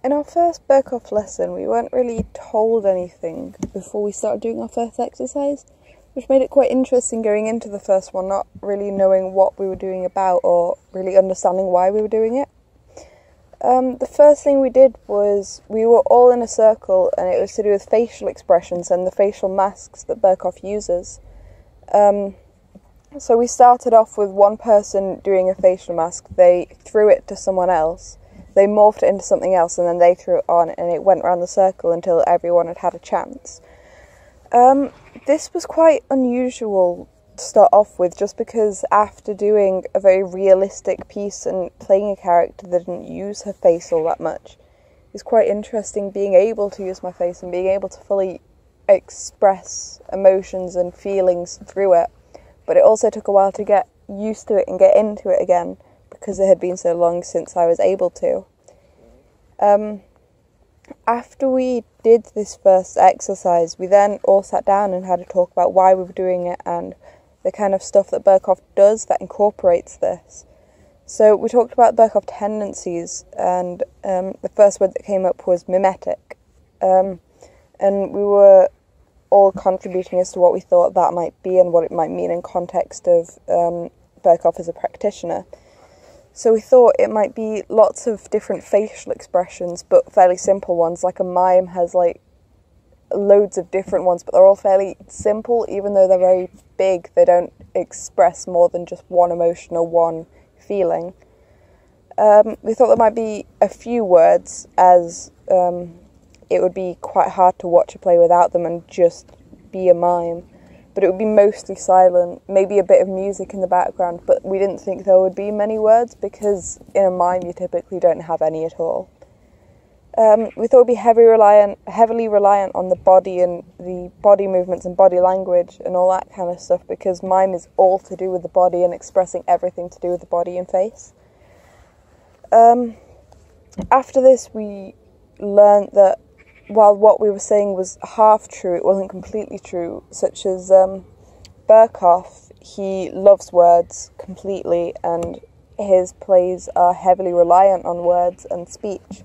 In our first Berkoff lesson, we weren't really told anything before we started doing our first exercise, which made it quite interesting going into the first one, not really knowing what we were doing about or really understanding why we were doing it. The first thing we did was we were all in a circle, and it was to do with facial expressions and the facial masks that Berkoff uses. So we started off with one person doing a facial mask. They threw it to someone else, they morphed it into something else, and then they threw it on, and it went around the circle until everyone had had a chance. This was quite unusual to start off with, just because after doing a very realistic piece and playing a character that didn't use her face all that much, it was quite interesting being able to use my face and being able to fully express emotions and feelings through it. But it also took a while to get used to it and get into it again, because it had been so long since I was able to. After we did this first exercise, we then all sat down and had a talk about why we were doing it and the kind of stuff that Berkoff does that incorporates this. So we talked about Berkoff tendencies, and the first word that came up was mimetic. And we were all contributing as to what we thought that might be and what it might mean in context of Berkoff as a practitioner. So we thought it might be lots of different facial expressions, but fairly simple ones. Like a mime has like loads of different ones, but they're all fairly simple. Even though they're very big, they don't express more than just one emotion or one feeling. We thought there might be a few words, as it would be quite hard to watch a play without them and just be a mime. But it would be mostly silent, maybe a bit of music in the background, but we didn't think there would be many words, because in a mime you typically don't have any at all. We thought it would be heavily reliant on the body and the body movements and body language and all that kind of stuff, because mime is all to do with the body and expressing everything to do with the body and face. After this, we learnt that while what we were saying was half true, it wasn't completely true, such as Berkoff, he loves words completely, and his plays are heavily reliant on words and speech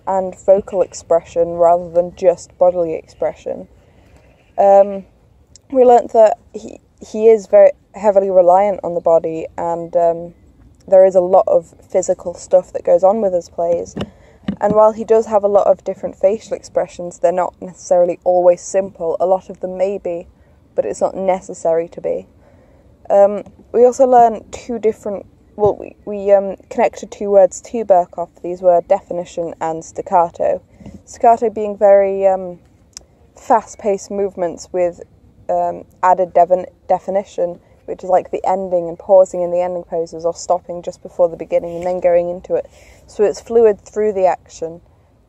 and vocal expression rather than just bodily expression. We learnt that he is very heavily reliant on the body, and there is a lot of physical stuff that goes on with his plays. And while he does have a lot of different facial expressions, they're not necessarily always simple. A lot of them may be, but it's not necessary to be. We also learned we connected two words to Berkoff. These were definition and staccato. Staccato being very fast-paced movements with added definition, which is like the ending and pausing in the ending poses, or stopping just before the beginning and then going into it. So it's fluid through the action,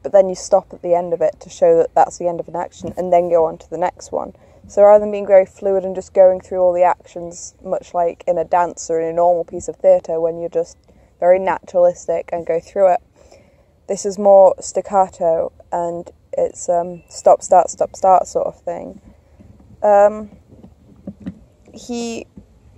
but then you stop at the end of it to show that that's the end of an action and then go on to the next one. So rather than being very fluid and just going through all the actions, much like in a dance or in a normal piece of theatre when you're just very naturalistic and go through it, this is more staccato, and it's stop, start sort of thing.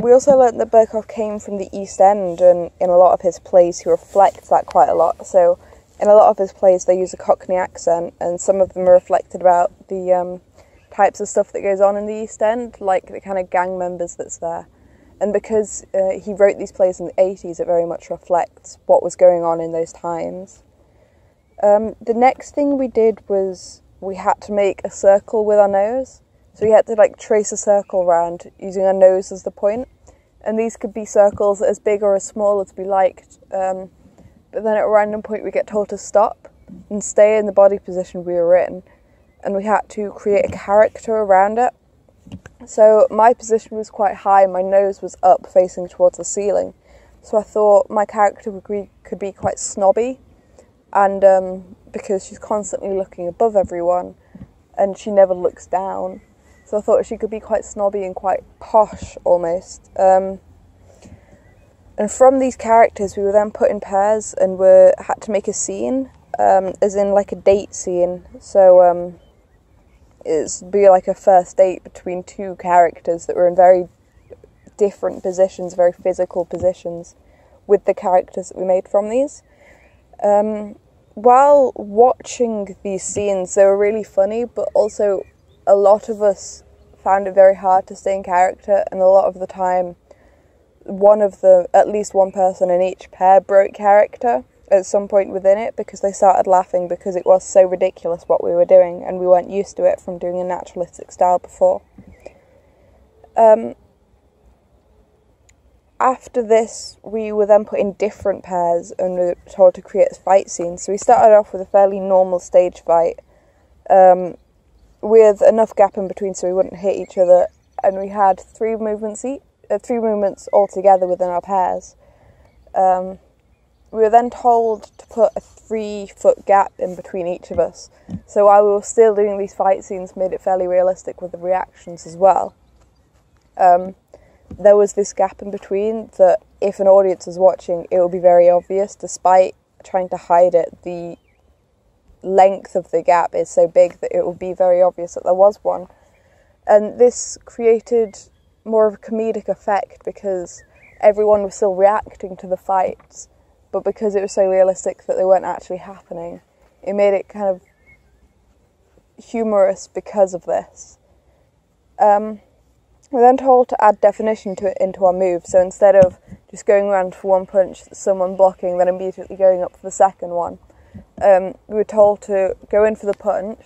We also learnt that Berkoff came from the East End, and in a lot of his plays he reflects that quite a lot. So in a lot of his plays they use a Cockney accent, and some of them are reflected about the types of stuff that goes on in the East End, like the kind of gang members that's there. And because he wrote these plays in the 80s, it very much reflects what was going on in those times. The next thing we did was we had to make a circle with our nose. So we had to like trace a circle around using our nose as the point. And these could be circles as big or as small as we liked. But then at a random point we get told to stop and stay in the body position we were in. And we had to create a character around it. So my position was quite high, my nose was up facing towards the ceiling. So I thought my character could be quite snobby. And because she's constantly looking above everyone and she never looks down. So I thought she could be quite snobby and quite posh, almost. And from these characters, we were then put in pairs and had to make a scene, as in like a date scene. So it'd be like a first date between two characters that were in very different positions, very physical positions, with the characters that we made from these. while watching these scenes, they were really funny, but also a lot of us found it very hard to stay in character, and a lot of the time at least one person in each pair broke character at some point within it, because they started laughing because it was so ridiculous what we were doing, and we weren't used to it from doing a naturalistic style before. After this, we were then put in different pairs and we were told to create fight scenes. So we started off with a fairly normal stage fight, with enough gap in between so we wouldn't hit each other, and we had three movements altogether within our pairs. We were then told to put a 3-foot gap in between each of us. So while we were still doing these fight scenes, made it fairly realistic with the reactions as well. There was this gap in between that if an audience was watching, it would be very obvious. Despite trying to hide it, the length of the gap is so big that it would be very obvious that there was one. And this created more of a comedic effect because everyone was still reacting to the fights, but because it was so realistic that they weren't actually happening, it made it kind of humorous because of this. We're then told to add definition to it into our move, so instead of just going around for one punch, someone blocking, then immediately going up for the second one, we were told to go in for the punch,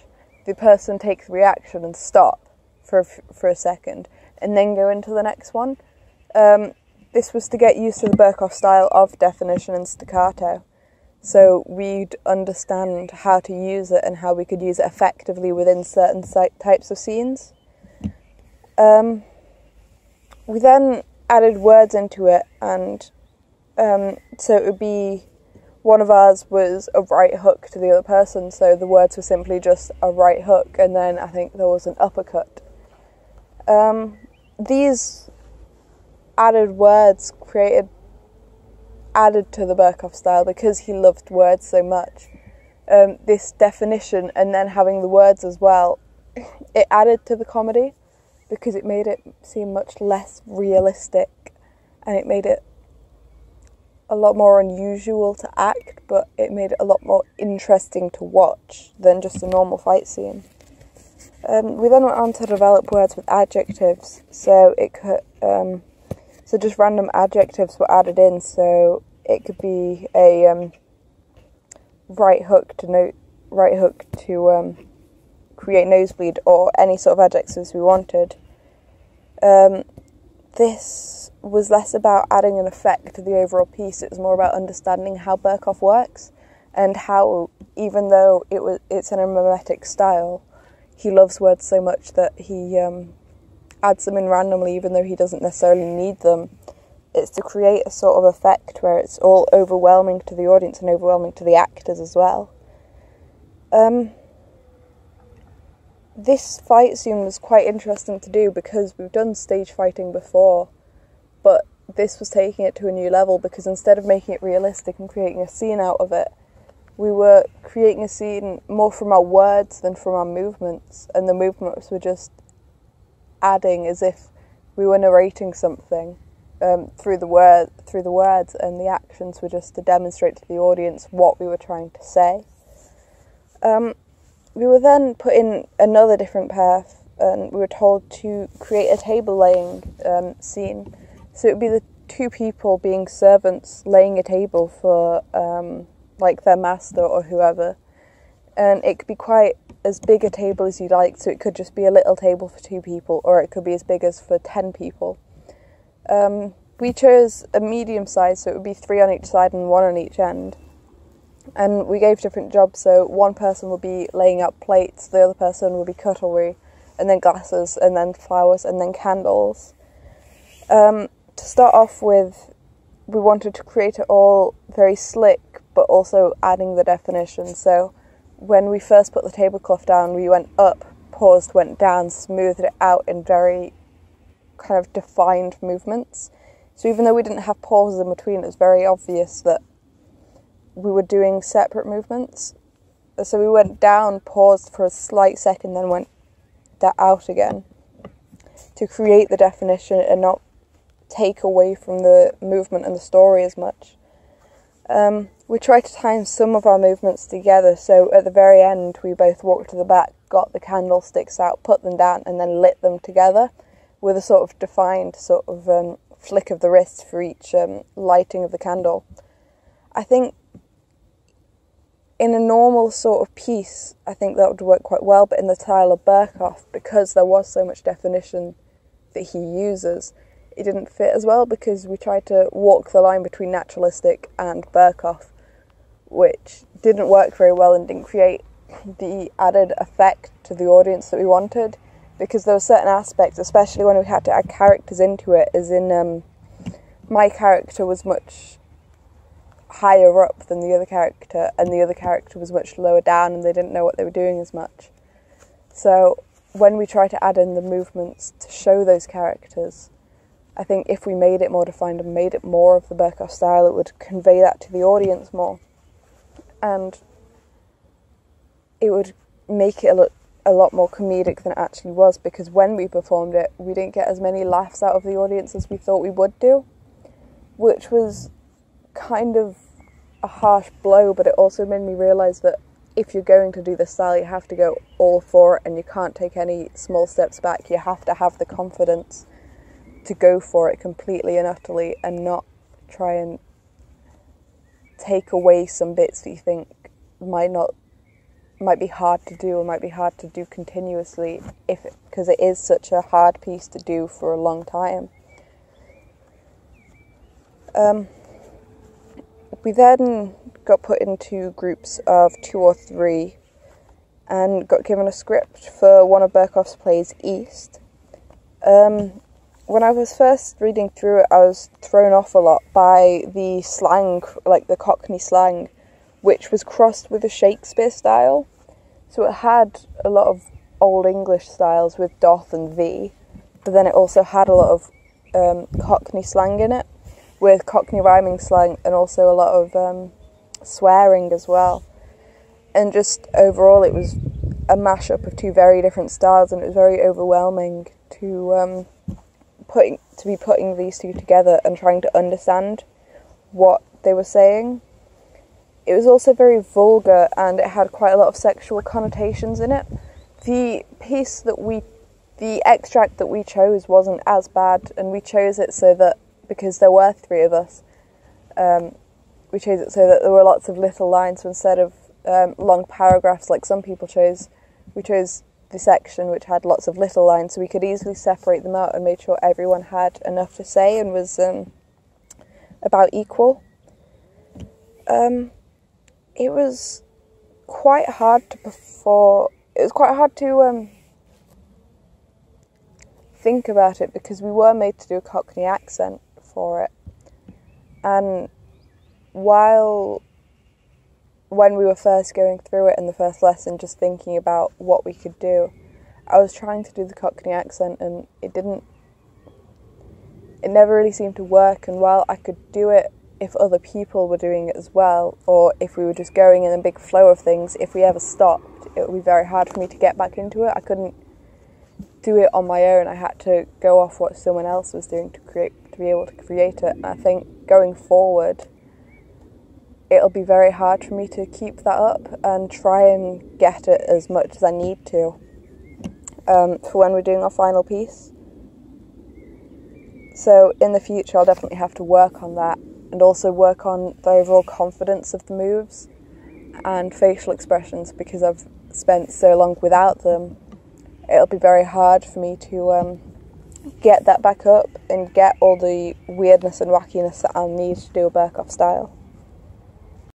the person takes the reaction and stop for a second, and then go into the next one. This was to get used to the Berkoff style of definition and staccato, so we'd understand how to use it and how we could use it effectively within certain types of scenes. We then added words into it, and so it would be, one of ours was a right hook to the other person, so the words were simply just a right hook, and then I think there was an uppercut. These added words added to the Berkoff style because he loved words so much. This definition and then having the words as well, it added to the comedy because it made it seem much less realistic, and it made it a lot more unusual to act, but it made it a lot more interesting to watch than just a normal fight scene. We then went on to develop words with adjectives, so it could, so just random adjectives were added in, so it could be a right hook to create nosebleed, or any sort of adjectives we wanted. This was less about adding an effect to the overall piece, it was more about understanding how Berkoff works, and how, even though it's an mimetic style, he loves words so much that he adds them in randomly even though he doesn't necessarily need them. It's to create a sort of effect where it's all overwhelming to the audience and overwhelming to the actors as well. This fight scene was quite interesting to do because we've done stage fighting before, but this was taking it to a new level because instead of making it realistic and creating a scene out of it, we were creating a scene more from our words than from our movements, and the movements were just adding as if we were narrating something through the words, and the actions were just to demonstrate to the audience what we were trying to say. We were then put in another different path, and we were told to create a table laying scene. So it would be the two people being servants laying a table for like their master or whoever, and it could be quite as big a table as you like, so it could just be a little table for 2 people, or it could be as big as for 10 people. We chose a medium size, so it would be 3 on each side and 1 on each end. And we gave different jobs, so one person would be laying out plates, the other person would be cutlery, and then glasses, and then flowers, and then candles. To start off with, we wanted to create it all very slick, but also adding the definition. So when we first put the tablecloth down, we went up, paused, went down, smoothed it out in very kind of defined movements. So even though we didn't have pauses in between, it was very obvious that we were doing separate movements. So we went down, paused for a slight second, then went out again to create the definition and not take away from the movement and the story as much. we tried to time some of our movements together, so at the very end we both walked to the back, got the candlesticks out, put them down, and then lit them together with a sort of defined sort of flick of the wrist for each lighting of the candle. I think in a normal sort of piece, I think that would work quite well, but in the style of Berkoff, because there was so much definition that he uses, it didn't fit as well, because we tried to walk the line between naturalistic and Berkoff, which didn't work very well and didn't create the added effect to the audience that we wanted, because there were certain aspects, especially when we had to add characters into it, as in my character was much higher up than the other character, and the other character was much lower down, and they didn't know what they were doing as much. So when we try to add in the movements to show those characters, I think if we made it more defined and made it more of the Berkoff style, it would convey that to the audience more, and it would make it look a lot more comedic than it actually was, because when we performed it, we didn't get as many laughs out of the audience as we thought we would do, which was kind of a harsh blow, but it also made me realise that if you're going to do this style, you have to go all for it, and you can't take any small steps back. You have to have the confidence to go for it completely and utterly, and not try and take away some bits that you think might be hard to do, or might be hard to do continuously, because it is such a hard piece to do for a long time. We then got put into groups of 2 or 3 and got given a script for one of Berkoff's plays, East. When I was first reading through it, I was thrown off a lot by the slang, like the Cockney slang, which was crossed with the Shakespeare style. So it had a lot of Old English styles with doth and thee, but then it also had a lot of Cockney slang in it, with Cockney rhyming slang, and also a lot of swearing as well. And just overall it was a mashup of 2 very different styles, and it was very overwhelming to be putting these 2 together and trying to understand what they were saying. It was also very vulgar, and it had quite a lot of sexual connotations in it. The extract that we chose wasn't as bad, and we chose it so that, because there were 3 of us, we chose it so that there were lots of little lines, so instead of long paragraphs like some people chose, we chose the section which had lots of little lines, so we could easily separate them out and make sure everyone had enough to say and was about equal. It was quite hard to think about it, because we were made to do a Cockney accent for it, and when we were first going through it in the first lesson, just thinking about what we could do, I was trying to do the Cockney accent, and it never really seemed to work. And while I could do it if other people were doing it as well, or if we were just going in a big flow of things, if we ever stopped, it would be very hard for me to get back into it. I couldn't do it on my own. I had to go off what someone else was doing to be able to create it. And I think going forward, it'll be very hard for me to keep that up and try and get it as much as I need to for when we're doing our final piece. So in the future, I'll definitely have to work on that, and also work on the overall confidence of the moves and facial expressions, because I've spent so long without them. It'll be very hard for me to get that back up and get all the weirdness and wackiness that I'll need to do a Berkoff style.